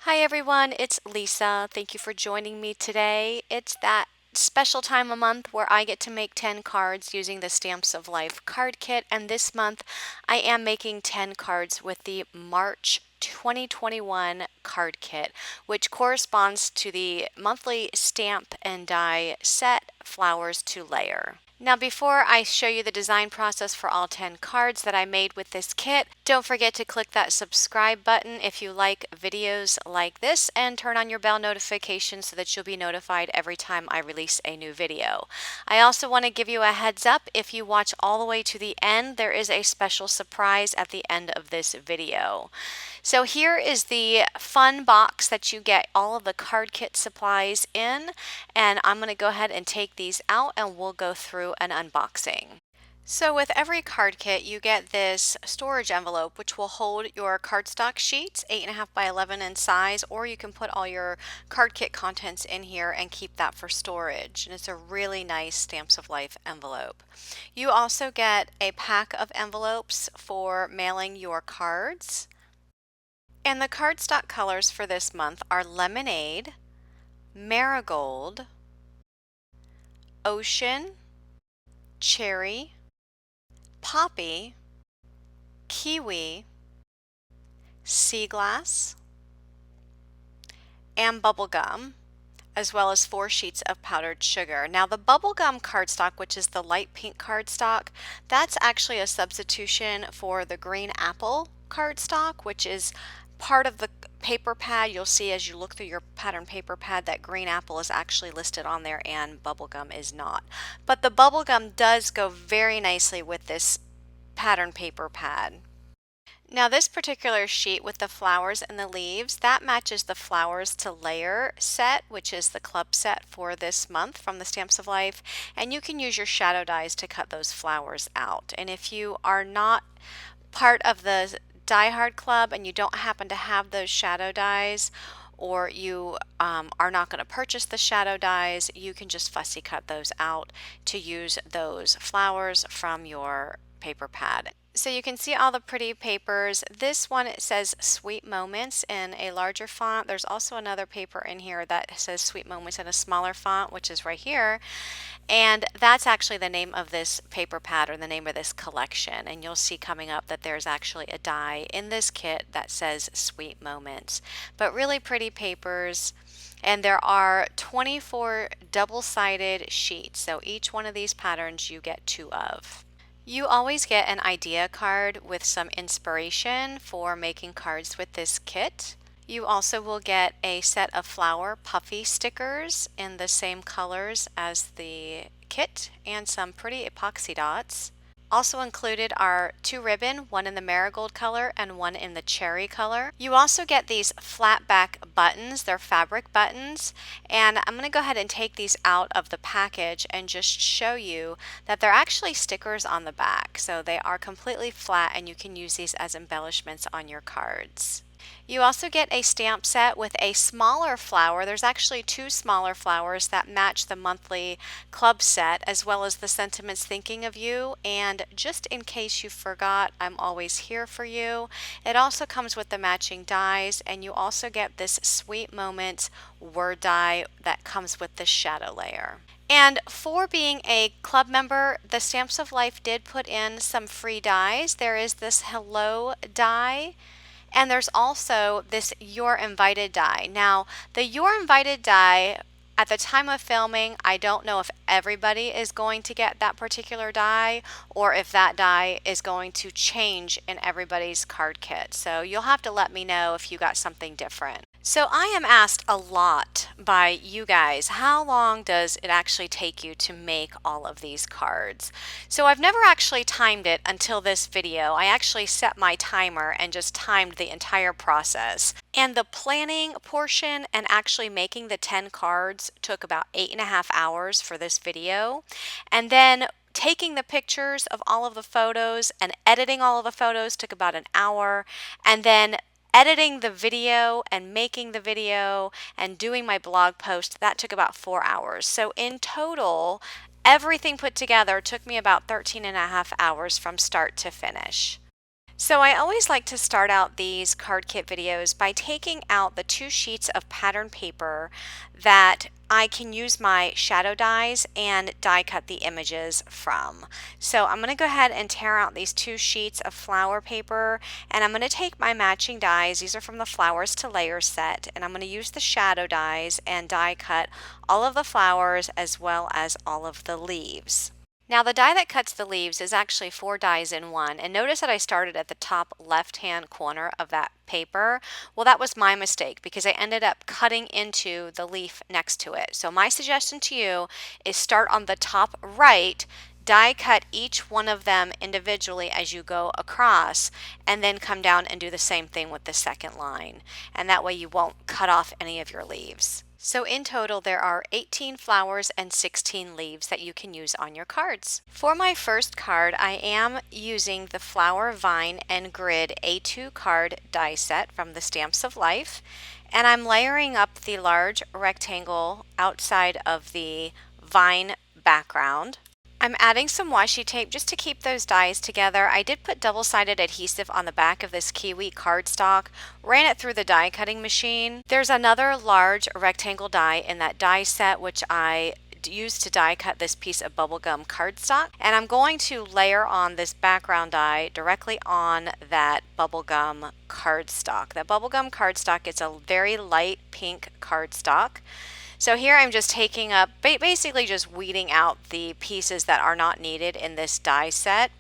Hi everyone, it's Lisa. Thank you for joining me today. It's that special time of month where I get to make 10 cards using the Stamps of Life card kit, and this month I am making 10 cards with the March 2021 card kit, which corresponds to the monthly stamp and die set Flowers to Layer. Now, before I show you the design process for all 10 cards that I made with this kit, don't forget to click that subscribe button if you like videos like this and turn on your bell notification so that you'll be notified every time I release a new video. I also want to give you a heads up, if you watch all the way to the end, there is a special surprise at the end of this video. So here is the fun box that you get all of the card kit supplies in, and I'm going to go ahead and take these out and we'll go through an unboxing. So with every card kit, you get this storage envelope which will hold your cardstock sheets, 8.5 by 11 in size, or you can put all your card kit contents in here and keep that for storage. And it's a really nice Stamps of Life envelope. You also get a pack of envelopes for mailing your cards. And the cardstock colors for this month are Lemonade, Marigold, Ocean, Cherry, Poppy, Kiwi, Sea Glass, and Bubblegum, as well as 4 sheets of powdered sugar. Now the Bubblegum cardstock, which is the light pink cardstock, that's actually a substitution for the green apple cardstock, which is part of the paper pad. You'll see as you look through your pattern paper pad that green apple is actually listed on there and bubblegum is not. But the bubblegum does go very nicely with this pattern paper pad. Now this particular sheet with the flowers and the leaves, that matches the Flowers to Layer set, which is the club set for this month from the Stamps of Life, and you can use your shadow dies to cut those flowers out. And if you are not part of the Die Hard Club and you don't happen to have those shadow dies, or you are not going to purchase the shadow dies, you can just fussy cut those out to use those flowers from your paper pad. So you can see all the pretty papers. This one, it says Sweet Moments in a larger font. There's also another paper in here that says Sweet Moments in a smaller font, which is right here. And that's actually the name of this paper pad, or the name of this collection. And you'll see coming up that there's actually a die in this kit that says Sweet Moments. But really pretty papers. And there are 24 double-sided sheets. So each one of these patterns you get 2 of. You always get an idea card with some inspiration for making cards with this kit. You also will get a set of flower puffy stickers in the same colors as the kit and some pretty epoxy dots. Also included are 2 ribbon, one in the marigold color and one in the cherry color. You also get these flat back buttons. They're fabric buttons, and I'm going to go ahead and take these out of the package and just show you that they're actually stickers on the back. So they are completely flat and you can use these as embellishments on your cards. You also get a stamp set with a smaller flower. There's actually 2 smaller flowers that match the monthly club set, as well as the sentiments thinking of you. And just in case you forgot, I'm always here for you. It also comes with the matching dies, and you also get this Sweet Moments word die that comes with the shadow layer. And for being a club member, the Stamps of Life did put in some free dies. There is this Hello die. And there's also this You're Invited die. Now, the You're Invited die, at the time of filming, I don't know if everybody is going to get that particular die or if that die is going to change in everybody's card kit. So you'll have to let me know if you got something different. So I am asked a lot by you guys, how long does it actually take you to make all of these cards? So I've never actually timed it until this video. I actually set my timer and just timed the entire process. And the planning portion and actually making the 10 cards took about 8.5 hours for this video. And then taking the pictures of all of the photos and editing all of the photos took about an hour. And then editing the video and making the video and doing my blog post, that took about 4 hours. So in total, everything put together took me about 13.5 hours from start to finish. So I always like to start out these card kit videos by taking out the two sheets of pattern paper that I can use my shadow dies and die cut the images from. So I'm going to go ahead and tear out these two sheets of flower paper, and I'm going to take my matching dies. These are from the Flowers to Layers set, and I'm going to use the shadow dies and die cut all of the flowers as well as all of the leaves. Now the die that cuts the leaves is actually four dies in one, and notice that I started at the top left hand corner of that paper. Well, that was my mistake because I ended up cutting into the leaf next to it. So my suggestion to you is start on the top right, die cut each one of them individually as you go across, and then come down and do the same thing with the second line. And that way you won't cut off any of your leaves. So in total, there are 18 flowers and 16 leaves that you can use on your cards. For my first card, I am using the Flower Vine and Grid A2 card die set from the Stamps of Life, and I'm layering up the large rectangle outside of the vine background. I'm adding some washi tape just to keep those dies together. I did put double-sided adhesive on the back of this kiwi cardstock, ran it through the die cutting machine. There's another large rectangle die in that die set which I used to die cut this piece of bubblegum cardstock, and I'm going to layer on this background die directly on that bubblegum cardstock. That bubblegum cardstock is a very light pink cardstock. So here I'm just taking up, basically just weeding out the pieces that are not needed in this die set.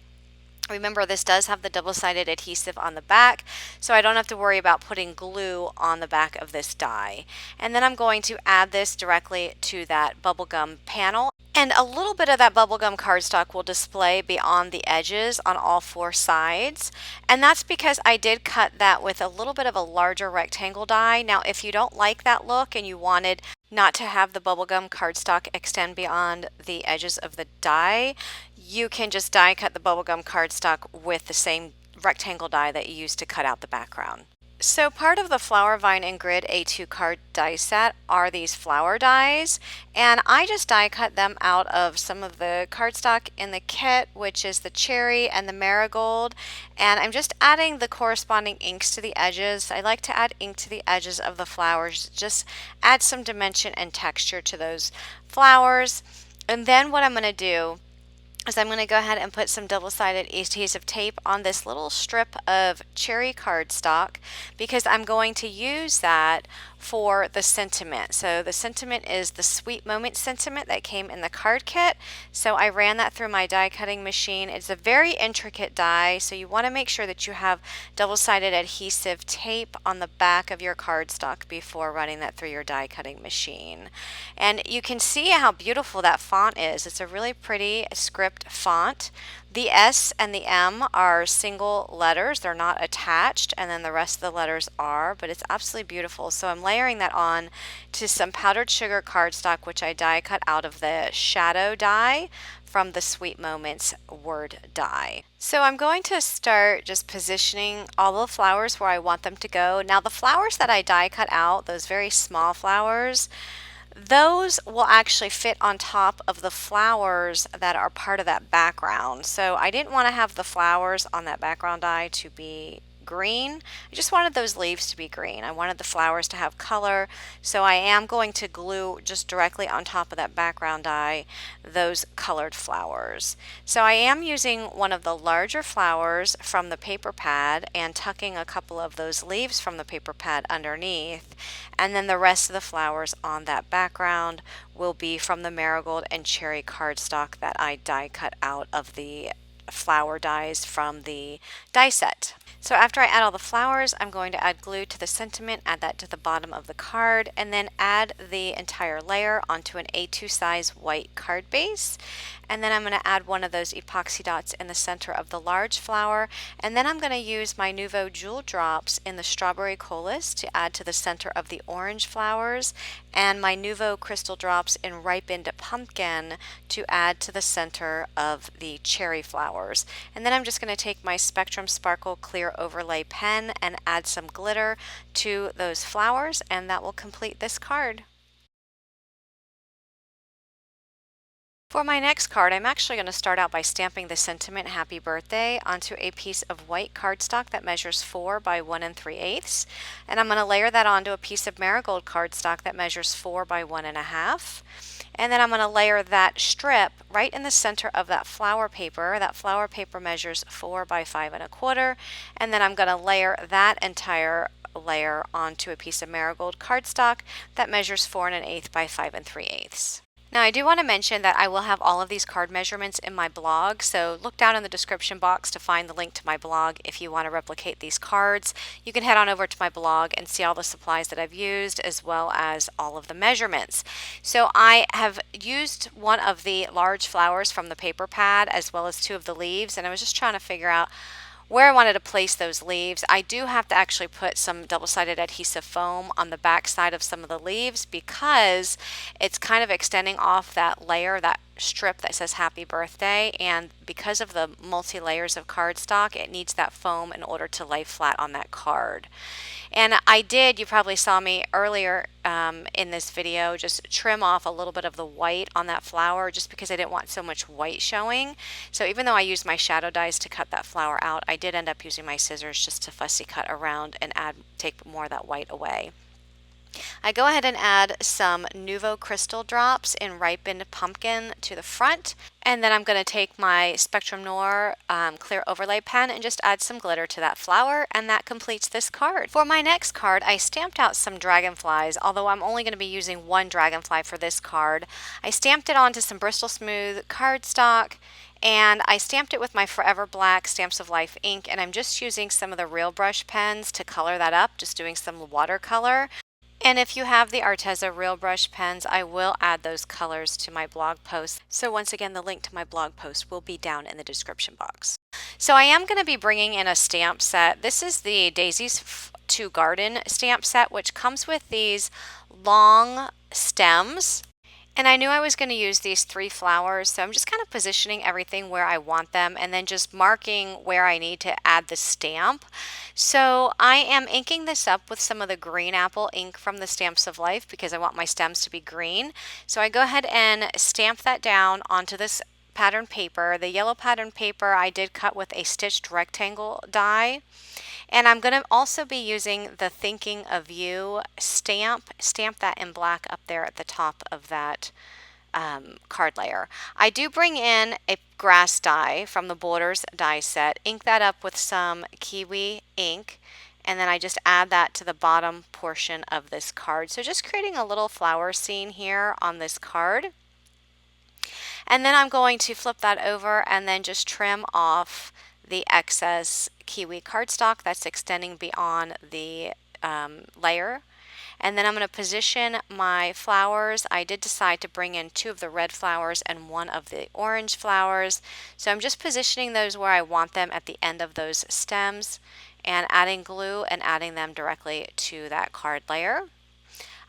Remember, this does have the double-sided adhesive on the back, so I don't have to worry about putting glue on the back of this die. And then I'm going to add this directly to that bubblegum panel. And a little bit of that bubblegum cardstock will display beyond the edges on all four sides. And that's because I did cut that with a little bit of a larger rectangle die. Now, if you don't like that look and you wanted not to have the bubblegum cardstock extend beyond the edges of the die, you can just die cut the bubblegum cardstock with the same rectangle die that you used to cut out the background. So part of the Flower Vine and Grid A2 card die set are these flower dies, and I just die cut them out of some of the cardstock in the kit, which is the cherry and the marigold, and I'm just adding the corresponding inks to the edges. I like to add ink to the edges of the flowers, just add some dimension and texture to those flowers. And then what I'm going to do is I'm going to go ahead and put some double-sided adhesive tape on this little strip of cherry cardstock because I'm going to use that for the sentiment. So the sentiment is the Sweet Moment sentiment that came in the card kit. So I ran that through my die cutting machine. It's a very intricate die, so you want to make sure that you have double-sided adhesive tape on the back of your cardstock before running that through your die cutting machine. And you can see how beautiful that font is. It's a really pretty script font. The S and the M are single letters, they're not attached, and then the rest of the letters are, but it's absolutely beautiful. So I'm layering that on to some powdered sugar cardstock, which I die cut out of the shadow die from the Sweet Moments word die. So I'm going to start just positioning all the flowers where I want them to go. Now the flowers that I die cut out, those very small flowers, those will actually fit on top of the flowers that are part of that background. So I didn't want to have the flowers on that background die to be green. I just wanted those leaves to be green. I wanted the flowers to have color, so I am going to glue just directly on top of that background die those colored flowers. So I am using one of the larger flowers from the paper pad and tucking a couple of those leaves from the paper pad underneath, and then the rest of the flowers on that background will be from the marigold and cherry cardstock that I die cut out of the flower dies from the die set. So after I add all the flowers, I'm going to add glue to the sentiment, add that to the bottom of the card, and then add the entire layer onto an A2 size white card base. And then I'm going to add one of those epoxy dots in the center of the large flower, and then I'm going to use my Nuvo Jewel Drops in the Strawberry Colas to add to the center of the orange flowers, and my Nuvo Crystal Drops in Ripened Pumpkin to add to the center of the cherry flowers. And then I'm just going to take my Spectrum Sparkle Clear Overlay pen and add some glitter to those flowers, and that will complete this card. For my next card, I'm actually going to start out by stamping the sentiment Happy Birthday onto a piece of white cardstock that measures 4 by 1 3/8. And I'm going to layer that onto a piece of marigold cardstock that measures 4 by 1.5. And then I'm going to layer that strip right in the center of that flower paper. That flower paper measures 4 by 5 1/4. And then I'm going to layer that entire layer onto a piece of marigold cardstock that measures 4 1/8 by 5 3/8. Now, I do want to mention that I will have all of these card measurements in my blog, so look down in the description box to find the link to my blog if you want to replicate these cards. You can head on over to my blog and see all the supplies that I've used as well as all of the measurements. So I have used one of the large flowers from the paper pad as well as two of the leaves, and I was just trying to figure out where I wanted to place those leaves. I do have to actually put some double-sided adhesive foam on the back side of some of the leaves because it's kind of extending off that layer, that strip that says Happy Birthday, and because of the multi-layers of cardstock, it needs that foam in order to lay flat on that card. And I did, you probably saw me earlier in this video, just trim off a little bit of the white on that flower just because I didn't want so much white showing. So even though I used my shadow dies to cut that flower out, I did end up using my scissors just to fussy cut around and take more of that white away. I go ahead and add some Nuvo Crystal Drops in Ripened Pumpkin to the front, and then I'm going to take my Spectrum Noir clear overlay pen and just add some glitter to that flower, and that completes this card. For my next card, I stamped out some dragonflies, although I'm only going to be using one dragonfly for this card. I stamped it onto some Bristol Smooth cardstock, and I stamped it with my Forever Black Stamps of Life ink, and I'm just using some of the Real Brush pens to color that up, just doing some watercolor. And if you have the Arteza Real Brush pens, I will add those colors to my blog post. So once again, the link to my blog post will be down in the description box. So I am going to be bringing in a stamp set. This is the Daisies to Garden stamp set, which comes with these long stems. And I knew I was going to use these 3 flowers, so I'm just kind of positioning everything where I want them and then just marking where I need to add the stamp. So I am inking this up with some of the green apple ink from the Stamps of Life because I want my stems to be green. So I go ahead and stamp that down onto this pattern paper. The yellow pattern paper I did cut with a stitched rectangle die. And I'm going to also be using the Thinking of You stamp that in black up there at the top of that card layer. I do bring in a grass die from the Borders die set, ink that up with some kiwi ink, and then I just add that to the bottom portion of this card. So just creating a little flower scene here on this card. And then I'm going to flip that over and then just trim off the excess kiwi cardstock that's extending beyond the layer. And then I'm going to position my flowers. I did decide to bring in 2 of the red flowers and 1 of the orange flowers. So I'm just positioning those where I want them at the end of those stems and adding glue and adding them directly to that card layer.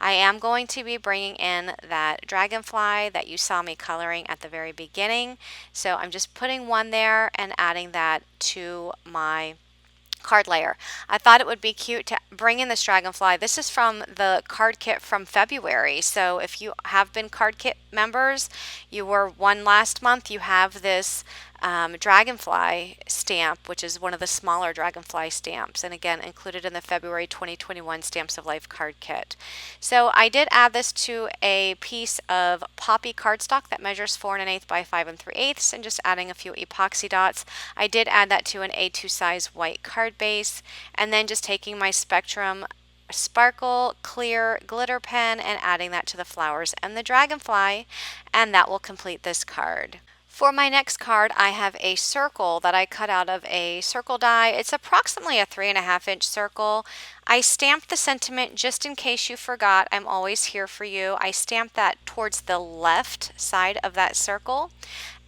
I am going to be bringing in that dragonfly that you saw me coloring at the very beginning. So I'm just putting one there and adding that to my card layer. I thought it would be cute to bring in this dragonfly. This is from the card kit from February. So if you have been card kit members, you were one last month, you have this dragonfly stamp, which is one of the smaller dragonfly stamps, and again included in the February 2021 Stamps of Life card kit. So I did add this to a piece of poppy cardstock that measures 4 1/8 by 5 3/8 and just adding a few epoxy dots. I did add that to an A2 size white card base, and then just taking my Spectrum Sparkle Clear glitter pen and adding that to the flowers and the dragonfly, and that will complete this card. For my next card, I have a circle that I cut out of a circle die. It's approximately a 3.5-inch circle. I stamped the sentiment just in case you forgot. I'm always here for you. I stamped that towards the left side of that circle.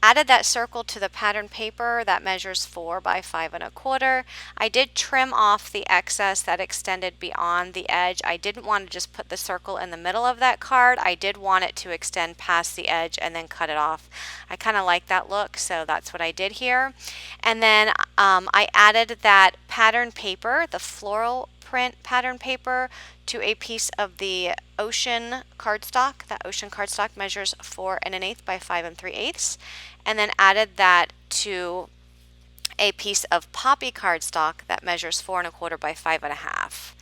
Added that circle to the pattern paper that measures 4 by 5 1/4. I did trim off the excess that extended beyond the edge. I didn't want to just put the circle in the middle of that card. I did want it to extend past the edge and then cut it off. I kind of like that look, so that's what I did here. And then I added that pattern paper, the floral print pattern paper to a piece of the ocean cardstock. That ocean cardstock measures 4 1/8 by 5 3/8, and then added that to a piece of poppy cardstock that measures 4 1/4 by 5 1/2.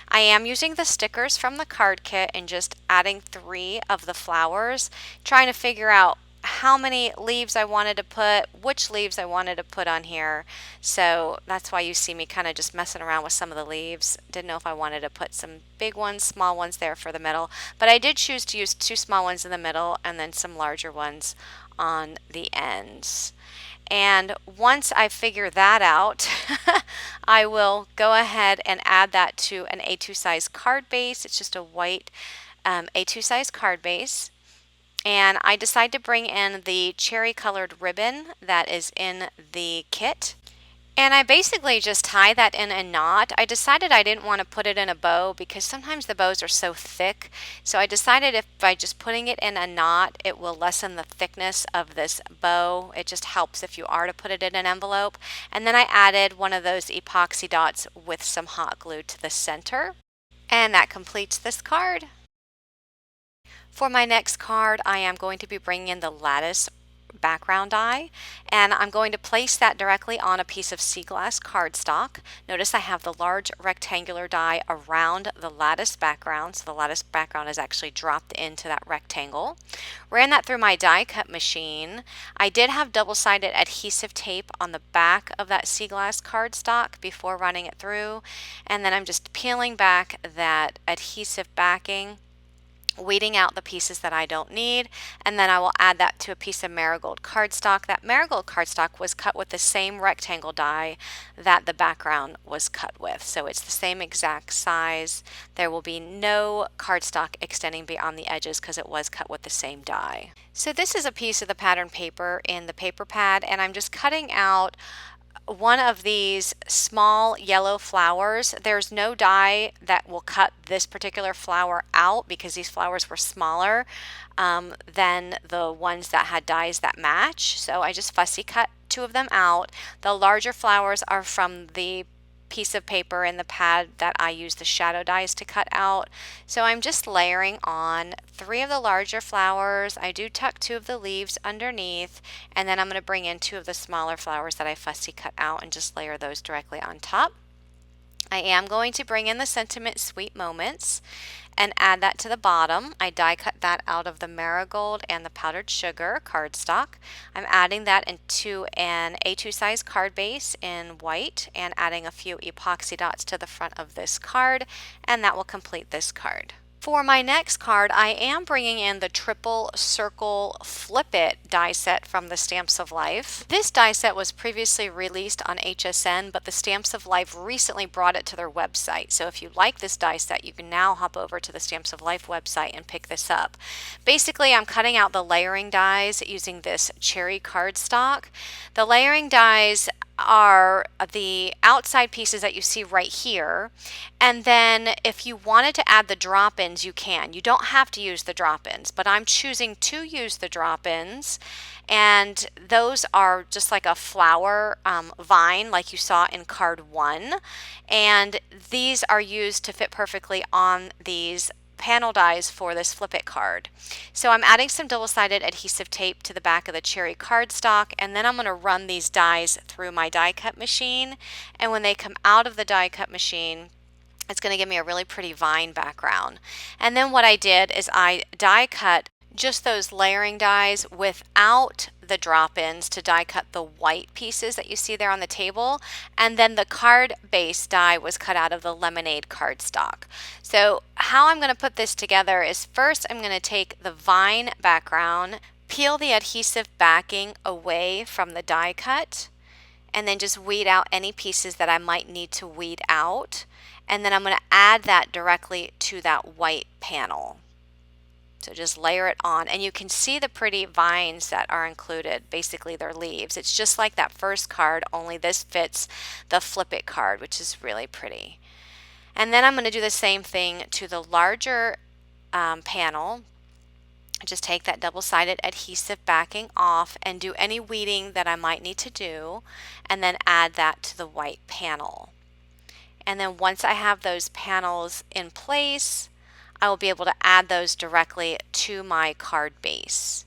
I am using the stickers from the card kit and just adding 3 of the flowers, trying to figure out how many leaves I wanted to put, which leaves I wanted to put on here. So that's why you see me kind of just messing around with some of the leaves. Didn't know if I wanted to put some big ones, small ones there for the middle, but I did choose to use 2 small ones in the middle and then some larger ones on the ends. And once I figure that out, I will go ahead and add that to an A2 size card base. It's just a white A2 size card base. And I decide to bring in the cherry colored ribbon that is in the kit. And I basically just tie that in a knot. I decided I didn't want to put it in a bow because sometimes the bows are so thick. So I decided if by just putting it in a knot, it will lessen the thickness of this bow. It just helps if you are to put it in an envelope. And then I added one of those epoxy dots with some hot glue to the center. And that completes this card. For my next card, I am going to be bringing in the lattice background die, and I'm going to place that directly on a piece of sea glass cardstock. Notice I have the large rectangular die around the lattice background, so the lattice background is actually dropped into that rectangle. Ran that through my die cut machine. I did have double-sided adhesive tape on the back of that sea glass cardstock before running it through, and then I'm just peeling back that adhesive backing, weeding out the pieces that I don't need, and then I will add that to a piece of marigold cardstock. That marigold cardstock was cut with the same rectangle die that the background was cut with, so it's the same exact size. There will be no cardstock extending beyond the edges because it was cut with the same die. So this is a piece of the pattern paper in the paper pad, and I'm just cutting out one of these small yellow flowers. There's no die that will cut this particular flower out because these flowers were smaller than the ones that had dies that match. So I just fussy cut 2 of them out. The larger flowers are from the piece of paper in the pad that I use the shadow dies to cut out. So I'm just layering on 3 of the larger flowers. I do tuck 2 of the leaves underneath, and then I'm going to bring in 2 of the smaller flowers that I fussy cut out and just layer those directly on top. I am going to bring in the Sentiment Sweet Moments and add that to the bottom. I die cut that out of the marigold and the powdered sugar cardstock. I'm adding that into an A2 size card base in white and adding a few epoxy dots to the front of this card, and that will complete this card. For my next card, I am bringing in the Triple Circle Flip It die set from the Stamps of Life. This die set was previously released on HSN, but the Stamps of Life recently brought it to their website. So if you like this die set, you can now hop over to the Stamps of Life website and pick this up. Basically, I'm cutting out the layering dies using this cherry cardstock. The layering dies are the outside pieces that you see right here, and then if you wanted to add the drop-ins, you can. You don't have to use the drop-ins, but I'm choosing to use the drop-ins, and those are just like a flower vine like you saw in card 1, and these are used to fit perfectly on these panel dies for this Flip It card. So I'm adding some double-sided adhesive tape to the back of the cherry cardstock, and then I'm going to run these dies through my die cut machine, and when they come out of the die cut machine, it's going to give me a really pretty vine background. And then what I did is I die cut just those layering dies without the drop-ins to die cut the white pieces that you see there on the table, and then the card base die was cut out of the lemonade cardstock. So how I'm going to put this together is first I'm going to take the vine background, peel the adhesive backing away from the die cut, and then just weed out any pieces that I might need to weed out, and then I'm going to add that directly to that white panel. So just layer it on, and you can see the pretty vines that are included. Basically, they're leaves. It's just like that first card, only this fits the Flip It card, which is really pretty. And then I'm going to do the same thing to the larger panel. Just take that double-sided adhesive backing off and do any weeding that I might need to do, and then add that to the white panel. And then once I have those panels in place, I will be able to add those directly to my card base.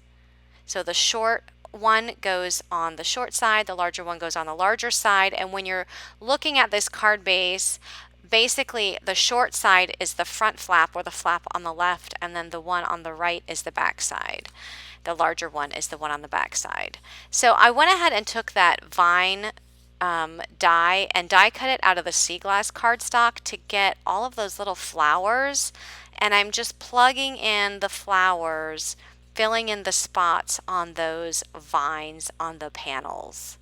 So the short one goes on the short side, the larger one goes on the larger side, and when you're looking at this card base, basically the short side is the front flap or the flap on the left, and then the one on the right is the back side. The larger one is the one on the back side. So I went ahead and took that vine die and die cut it out of the sea glass cardstock to get all of those little flowers, and I'm just plugging in the flowers, filling in the spots on those vines on the panels.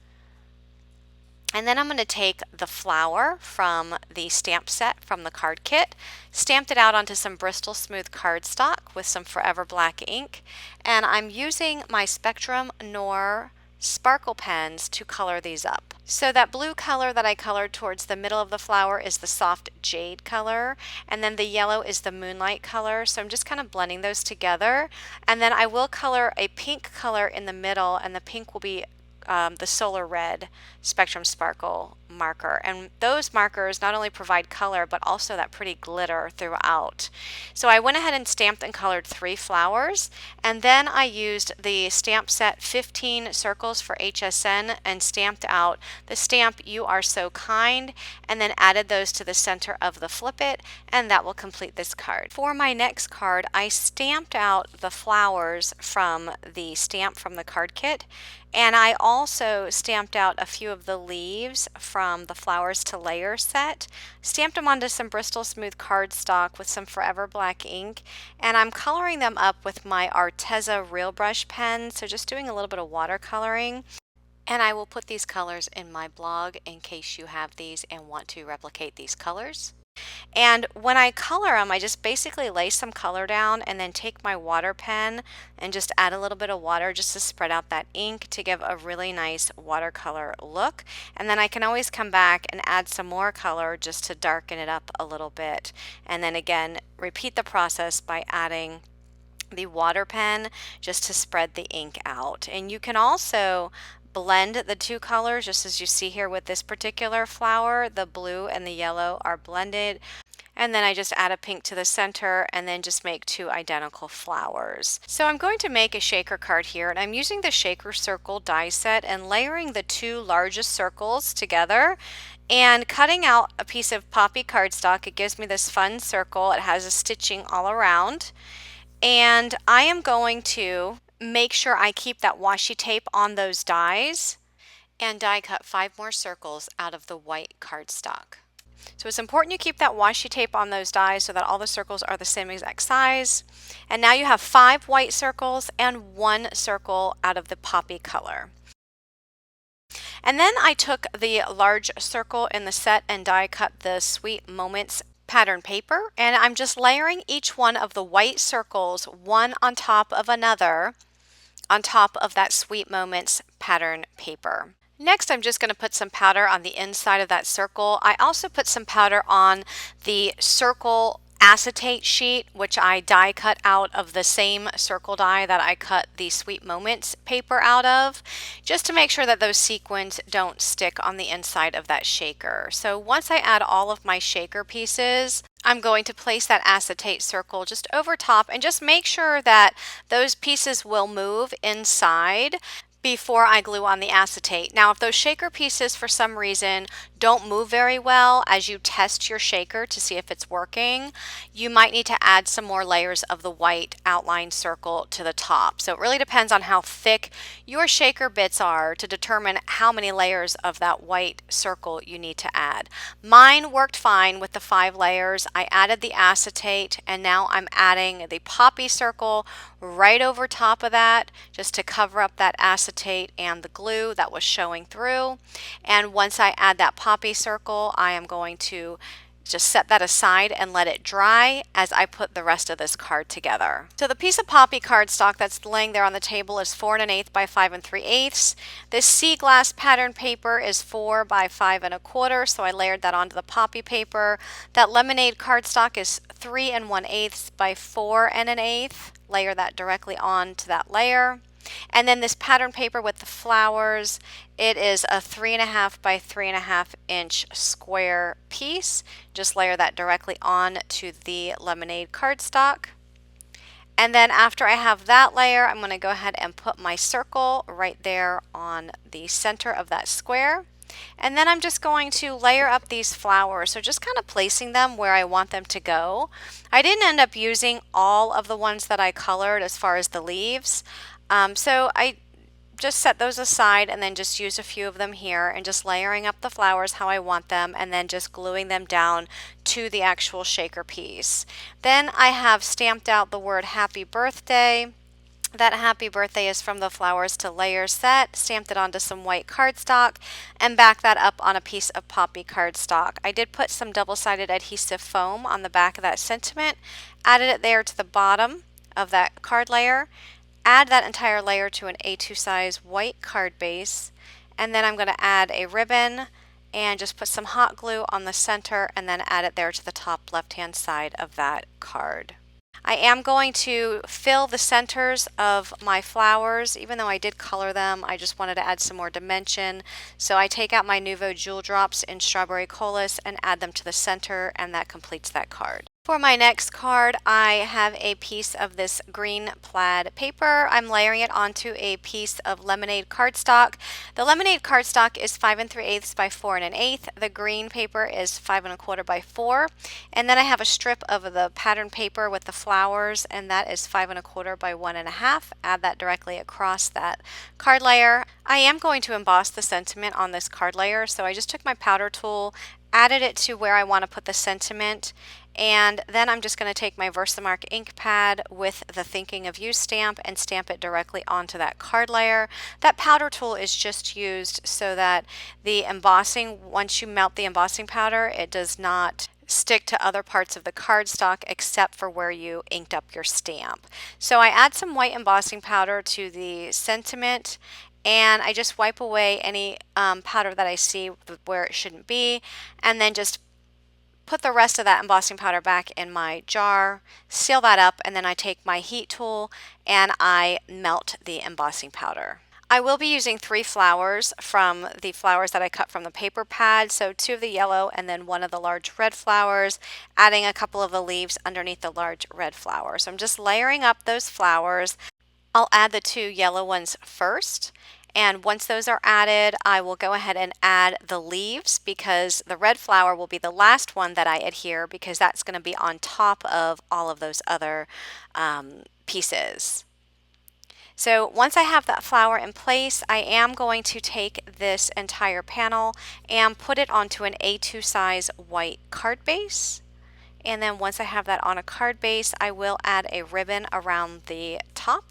And then I'm going to take the flower from the stamp set from the card kit, stamped it out onto some Bristol Smooth cardstock with some Forever Black ink, and I'm using my Spectrum Noir sparkle pens to color these up. So that blue color that I colored towards the middle of the flower is the soft jade color, and then the yellow is the moonlight color. So I'm just kind of blending those together, and then I will color a pink color in the middle, and the pink will be the Solar Red Spectrum Sparkle marker. And those markers not only provide color, but also that pretty glitter throughout. So I went ahead and stamped and colored 3 flowers, and then I used the stamp set 15 circles for HSN and stamped out the stamp "You Are So Kind," and then added those to the center of the flip it, and that will complete this card. For my next card, I stamped out the flowers from the stamp from the card kit, and I also stamped out a few of the leaves from the Flowers to Layer set, stamped them onto some Bristol Smooth cardstock with some Forever Black ink, and I'm coloring them up with my Arteza Real Brush pen, so just doing a little bit of watercoloring. And I will put these colors in my blog in case you have these and want to replicate these colors. And when I color them, I just basically lay some color down and then take my water pen and just add a little bit of water just to spread out that ink to give a really nice watercolor look. And then I can always come back and add some more color just to darken it up a little bit. And then again, repeat the process by adding the water pen just to spread the ink out. And you can also blend the 2 colors, just as you see here with this particular flower. The blue and the yellow are blended, and then I just add a pink to the center and then just make 2 identical flowers. So I'm going to make a shaker card here, and I'm using the shaker circle die set and layering the 2 largest circles together and cutting out a piece of poppy cardstock. It gives me this fun circle. It has a stitching all around, and I am going to make sure I keep that washi tape on those dies and die cut 5 more circles out of the white cardstock. So it's important you keep that washi tape on those dies so that all the circles are the same exact size. And now you have 5 white circles and 1 circle out of the poppy color. And then I took the large circle in the set and die cut the Sweet Moments pattern paper, and I'm just layering each one of the white circles one on top of another on top of that Sweet Moments pattern paper. Next, I'm just going to put some powder on the inside of that circle. I also put some powder on the circle acetate sheet, which I die cut out of the same circle die that I cut the Sweet Moments paper out of, just to make sure that those sequins don't stick on the inside of that shaker. So once I add all of my shaker pieces, I'm going to place that acetate circle just over top and just make sure that those pieces will move inside before I glue on the acetate. Now, if those shaker pieces for some reason don't move very well as you test your shaker to see if it's working, you might need to add some more layers of the white outline circle to the top. So it really depends on how thick your shaker bits are to determine how many layers of that white circle you need to add. Mine worked fine with the 5 layers. I added the acetate, and now I'm adding the poppy circle right over top of that just to cover up that acetate and the glue that was showing through. And once I add that poppy circle, I am going to just set that aside and let it dry as I put the rest of this card together. So the piece of poppy cardstock that's laying there on the table is 4 1/8 by 5 3/8. This sea glass pattern paper is 4 by 5 1/4, so I layered that onto the poppy paper. That lemonade cardstock is 3 1/8 by 4 1/8. Layer that directly onto that layer. And then this pattern paper with the flowers, it is a 3.5 by 3.5 inch square piece. Just layer that directly on to the lemonade cardstock. And then after I have that layer, I'm going to go ahead and put my circle right there on the center of that square. And then I'm just going to layer up these flowers. So just kind of placing them where I want them to go. I didn't end up using all of the ones that I colored as far as the leaves. So I just set those aside and then just use a few of them here and just layering up the flowers how I want them and then just gluing them down to the actual shaker piece. Then I have stamped out the word happy birthday. That happy birthday is from the flowers to layer set, stamped it onto some white cardstock, and back that up on a piece of poppy cardstock. I did put some double-sided adhesive foam on the back of that sentiment, added it there to the bottom of that card layer, add that entire layer to an A2 size white card base, and then I'm going to add a ribbon and just put some hot glue on the center and then add it there to the top left-hand side of that card. I am going to fill the centers of my flowers. Even though I did color them, I just wanted to add some more dimension. So I take out my Nuvo Jewel Drops in Strawberry Colas and add them to the center, and that completes that card. For my next card, I have a piece of this green plaid paper. I'm layering it onto a piece of lemonade cardstock. The lemonade cardstock is 5 3/8 by 4 1/8. The green paper is 5 1/4 by 4. And then I have a strip of the pattern paper with the flowers, and that is 5 1/4 by 1 1/2. Add that directly across that card layer. I am going to emboss the sentiment on this card layer, so I just took my powder tool, added it to where I want to put the sentiment, and then I'm just going to take my Versamark ink pad with the Thinking of You stamp and stamp it directly onto that card layer. That powder tool is just used so that the embossing, once you melt the embossing powder, it does not stick to other parts of the cardstock except for where you inked up your stamp. So I add some white embossing powder to the sentiment, and I just wipe away any powder that I see where it shouldn't be, and then just put the rest of that embossing powder back in my jar, seal that up, and then I take my heat tool and I melt the embossing powder. I will be using 3 flowers from the flowers that I cut from the paper pad, so 2 of the yellow and then 1 of the large red flowers, adding a couple of the leaves underneath the large red flower. So I'm just layering up those flowers. I'll add the 2 yellow ones first. And once those are added, I will go ahead and add the leaves, because the red flower will be the last one that I adhere, because that's going to be on top of all of those other pieces. So once I have that flower in place, I am going to take this entire panel and put it onto an A2 size white card base. And then once I have that on a card base, I will add a ribbon around the top.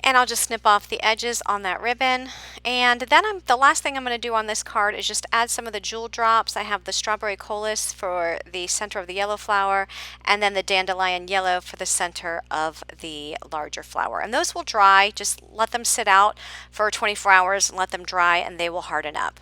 And I'll just snip off the edges on that ribbon. And then the last thing I'm going to do on this card is just add some of the jewel drops. I have the Strawberry Colas for the center of the yellow flower, and then the Dandelion Yellow for the center of the larger flower. And those will dry. Just let them sit out for 24 hours and let them dry, and they will harden up.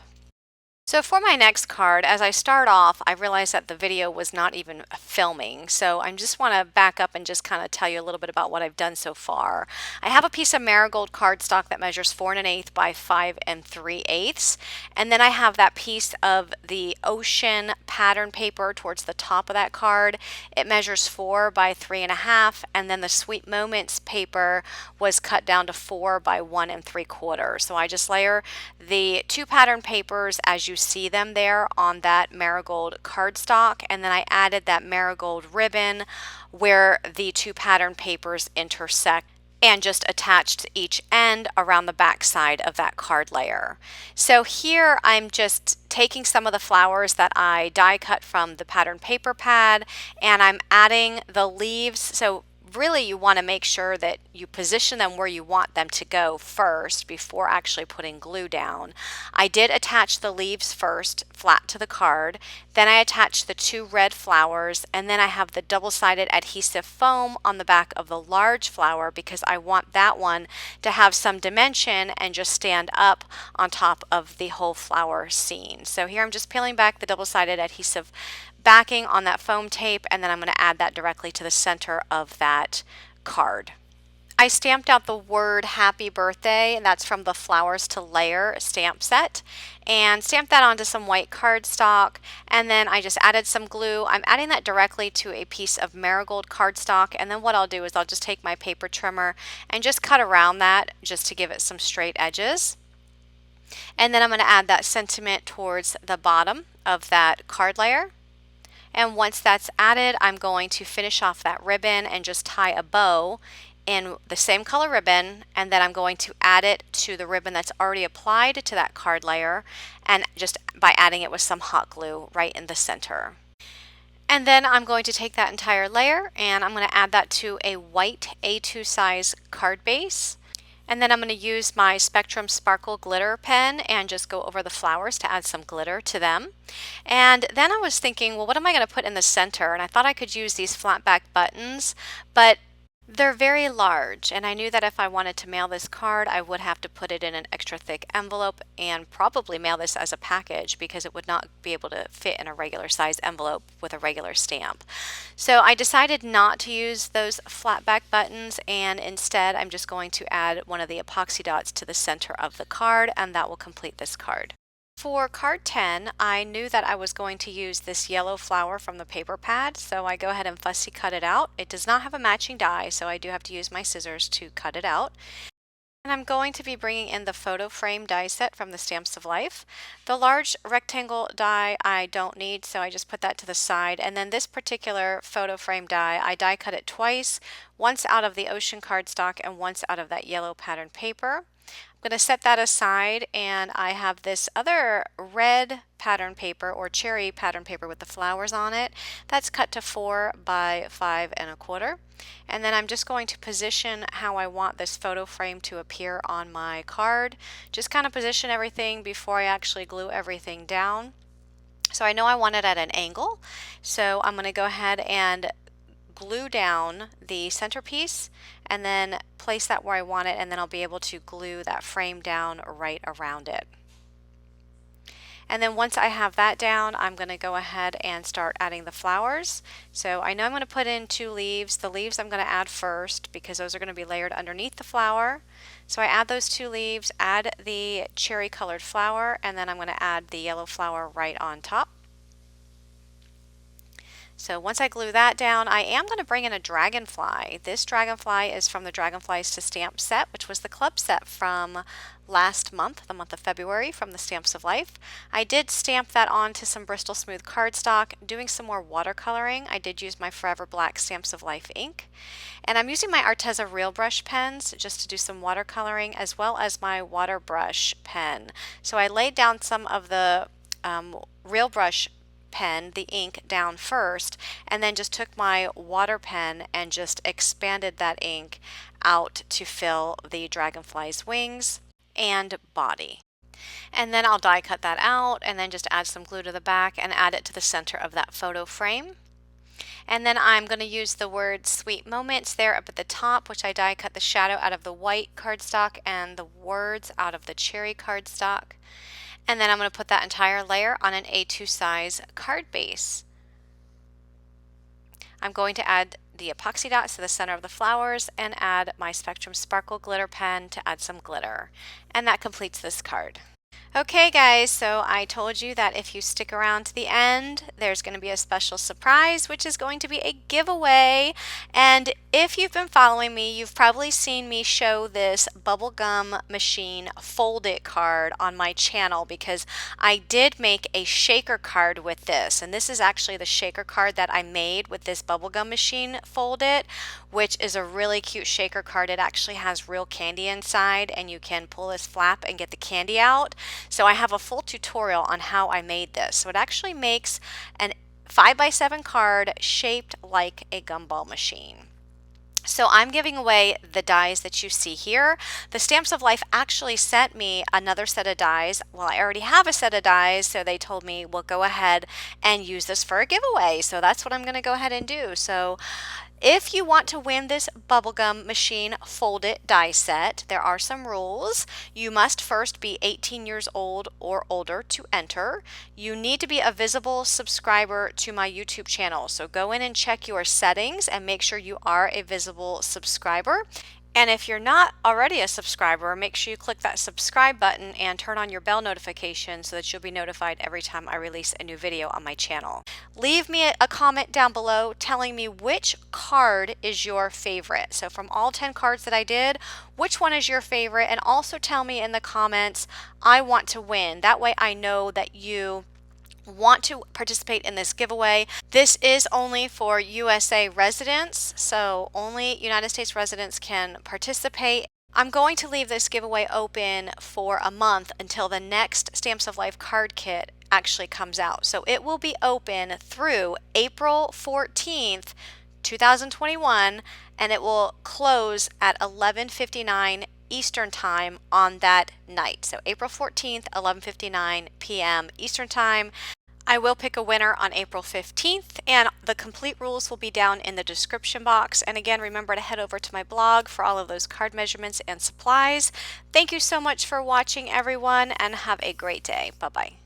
So for my next card, as I start off, I realized that the video was not even filming. So I just want to back up and just kind of tell you a little bit about what I've done so far. I have a piece of marigold cardstock that measures 4 1/8 by 5 3/8. And then I have that piece of the ocean pattern paper towards the top of that card. It measures 4 by 3 1/2. And then the Sweet Moments paper was cut down to 4 by 1 3/4. So I just layer the 2 pattern papers as you see them there on that marigold cardstock, and then I added that marigold ribbon where the 2 pattern papers intersect and just attached each end around the back side of that card layer. So here I'm just taking some of the flowers that I die cut from the pattern paper pad, and I'm adding the leaves. So really you want to make sure that you position them where you want them to go first before actually putting glue down. I did attach the leaves first flat to the card, then I attached the 2 red flowers, and then I have the double-sided adhesive foam on the back of the large flower because I want that one to have some dimension and just stand up on top of the whole flower scene. So here I'm just peeling back the double-sided adhesive backing on that foam tape, and then I'm going to add that directly to the center of that card. I stamped out the word happy birthday, and that's from the Flowers to Layer stamp set, and stamped that onto some white cardstock, and then I just added some glue. I'm adding that directly to a piece of marigold cardstock, and then what I'll do is I'll just take my paper trimmer and just cut around that just to give it some straight edges. And then I'm going to add that sentiment towards the bottom of that card layer. And once that's added, I'm going to finish off that ribbon and just tie a bow in the same color ribbon, and then I'm going to add it to the ribbon that's already applied to that card layer, and just by adding it with some hot glue right in the center. And then I'm going to take that entire layer and I'm going to add that to a white A2 size card base. And then I'm going to use my Spectrum Sparkle Glitter pen and just go over the flowers to add some glitter to them. And then I was thinking, well, what am I going to put in the center? And I thought I could use these flat back buttons, but they're very large, and I knew that if I wanted to mail this card, I would have to put it in an extra thick envelope and probably mail this as a package because it would not be able to fit in a regular size envelope with a regular stamp. So I decided not to use those flat back buttons, and instead I'm just going to add one of the epoxy dots to the center of the card, and that will complete this card. For card 10, I knew that I was going to use this yellow flower from the paper pad, so I go ahead and fussy cut it out. It does not have a matching die, so I do have to use my scissors to cut it out. And I'm going to be bringing in the photo frame die set from the Stamps of Life. The large rectangle die I don't need, so I just put that to the side. And then this particular photo frame die, I die cut it twice, once out of the ocean cardstock and once out of that yellow pattern paper. I'm going to set that aside, and I have this other red pattern paper or cherry pattern paper with the flowers on it. That's cut to 4 by 5 1/4. And then I'm just going to position how I want this photo frame to appear on my card. Just kind of position everything before I actually glue everything down. So I know I want it at an angle, so I'm going to go ahead and glue down the centerpiece and then place that where I want it, and then I'll be able to glue that frame down right around it. And then once I have that down, I'm going to go ahead and start adding the flowers. So I know I'm going to put in 2 leaves. The leaves I'm going to add first because those are going to be layered underneath the flower. So I add those 2 leaves, add the cherry colored flower, and then I'm going to add the yellow flower right on top. So once I glue that down, I am going to bring in a dragonfly. This dragonfly is from the Dragonflies to Stamp set, which was the club set from last month, the month of February, from the Stamps of Life. I did stamp that onto some Bristol Smooth cardstock, doing some more watercoloring. I did use my Forever Black Stamps of Life ink. And I'm using my Arteza Real Brush pens just to do some watercoloring, as well as my water brush pen. So I laid down some of the Real Brush pen, the ink, down first, and then just took my water pen and just expanded that ink out to fill the dragonfly's wings and body. And then I'll die cut that out and then just add some glue to the back and add it to the center of that photo frame. And then I'm going to use the word Sweet Moments there up at the top, which I die cut the shadow out of the white cardstock and the words out of the cherry cardstock. And then I'm going to put that entire layer on an A2 size card base. I'm going to add the epoxy dots to the center of the flowers and add my Spectrum Sparkle Glitter pen to add some glitter. And that completes this card. Okay guys, so I told you that if you stick around to the end, there's going to be a special surprise, which is going to be a giveaway. And if you've been following me, you've probably seen me show this bubblegum machine fold it card on my channel, because I did make a shaker card with this. And this is actually the shaker card that I made with this bubblegum machine fold it, which is a really cute shaker card. It actually has real candy inside, and you can pull this flap and get the candy out. So I have a full tutorial on how I made this. So it actually makes an 5x7 card shaped like a gumball machine. So I'm giving away the dies that you see here. The Stamps of Life actually sent me another set of dies. Well, I already have a set of dies, so they told me, well, go ahead and use this for a giveaway. So that's what I'm going to go ahead and do. So if you want to win this bubblegum machine fold it die set, there are some rules. You must first be 18 years old or older to enter. You need to be a visible subscriber to my YouTube channel. So go in and check your settings and make sure you are a visible subscriber. And if you're not already a subscriber, make sure you click that subscribe button and turn on your bell notification so that you'll be notified every time I release a new video on my channel. Leave me a comment down below telling me which card is your favorite. So from all 10 cards that I did, which one is your favorite? And also tell me in the comments, I want to win. That way I know that you want to participate in this giveaway. This is only for USA residents, so only United States residents can participate. I'm going to leave this giveaway open for a month until the next Stamps of Life card kit actually comes out. So it will be open through April 14th, 2021, and it will close at 11:59 Eastern Time on that night. So April 14th, 11:59 p.m. Eastern Time. I will pick a winner on April 15th, and the complete rules will be down in the description box. And again, remember to head over to my blog for all of those card measurements and supplies. Thank you so much for watching, everyone, and have a great day. Bye-bye.